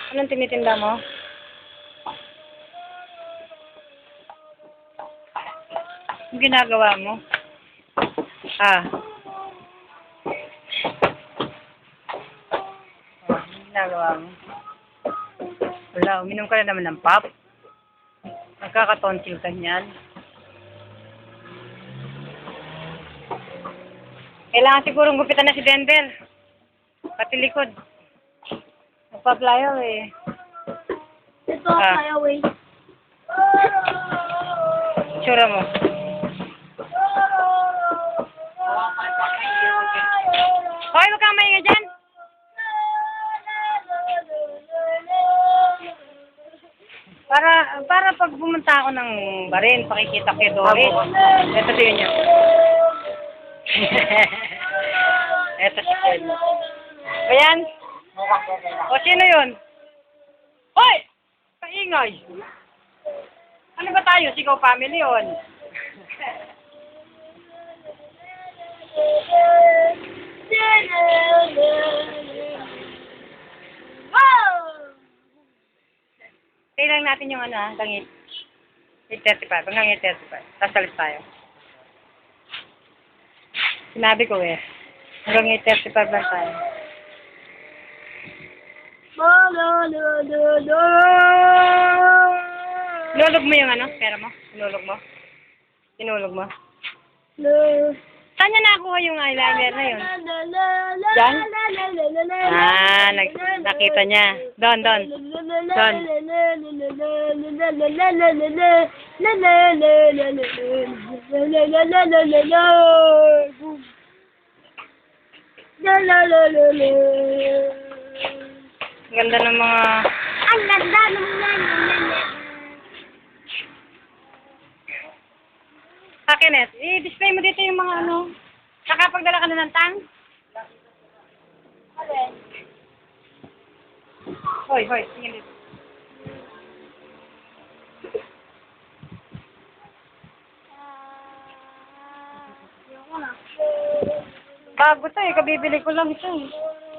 Anong tinitinda mo? Anong ginagawa mo? Ah. Anong ginagawa mo? Wala, uminom ka na naman ng pop. Nagkakatonsil ka niyan. Kailangan sigurong gupitan na si Dendel. Pati likod. Nagpa-flyaw eh. Ito ang flyaway. Tsura mo. Hoy, huwag kang maingay dyan! Para pag pumunta ako ng Barin, pakikita kay Doris. Ito siya niya. Ito si Ted. Ayan. O, sino yun? Hoy! Paingay! Ano ba tayo? Sigaw family yun. Kailangan natin yung langit. 8:35. Hanggang 8:35. Tapos salit tayo. Sinabi ko eh. Hanggang 8:35 lang tayo. Nulog mo yung pera mo? Nulog mo? Tinulog mo? Saan niya nakuha yung eyeliner na yun? Diyan? Ah, nakita niya. Doon. Doon. Ganda ng mga... Ang ganda ng Kenneth, i-display mo dito yung mga nakapagdala ka na ng tang? Hoy, tingin dito. Bago to eh, kabibili ko lang ito eh.